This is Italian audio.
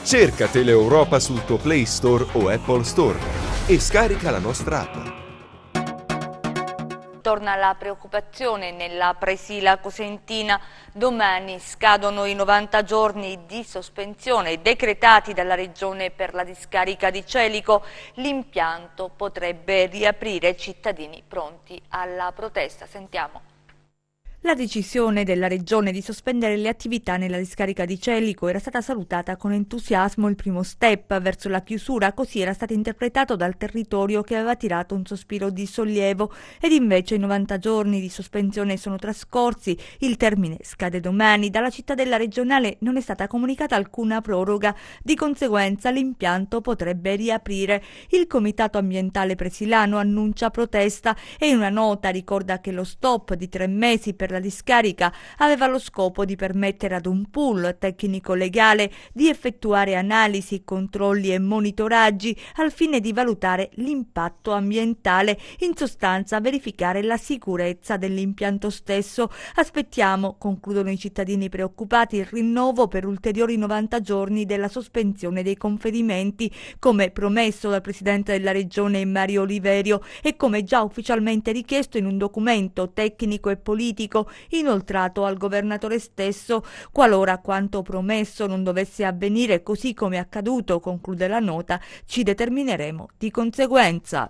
Cerca Teleeuropa sul tuo Play Store o Apple Store e scarica la nostra app. Torna la preoccupazione nella Presila Cosentina. Domani scadono i 90 giorni di sospensione decretati dalla Regione per la discarica di Celico. L'impianto potrebbe riaprire, cittadini pronti alla protesta. Sentiamo. La decisione della Regione di sospendere le attività nella discarica di Celico era stata salutata con entusiasmo. Il primo step verso la chiusura, così era stato interpretato dal territorio, che aveva tirato un sospiro di sollievo, ed invece i 90 giorni di sospensione sono trascorsi. Il termine scade domani. Dalla cittadella regionale non è stata comunicata alcuna proroga, di conseguenza l'impianto potrebbe riaprire. Il Comitato Ambientale Presilano annuncia protesta e in una nota ricorda che lo stop di 3 mesi per la discarica aveva lo scopo di permettere ad un pool tecnico-legale di effettuare analisi, controlli e monitoraggi al fine di valutare l'impatto ambientale, in sostanza verificare la sicurezza dell'impianto stesso. Aspettiamo, concludono i cittadini preoccupati, il rinnovo per ulteriori 90 giorni della sospensione dei conferimenti, come promesso dal presidente della regione Mario Oliverio e come già ufficialmente richiesto in un documento tecnico e politico inoltrato al governatore stesso. Qualora quanto promesso non dovesse avvenire così come accaduto, conclude la nota, ci determineremo di conseguenza.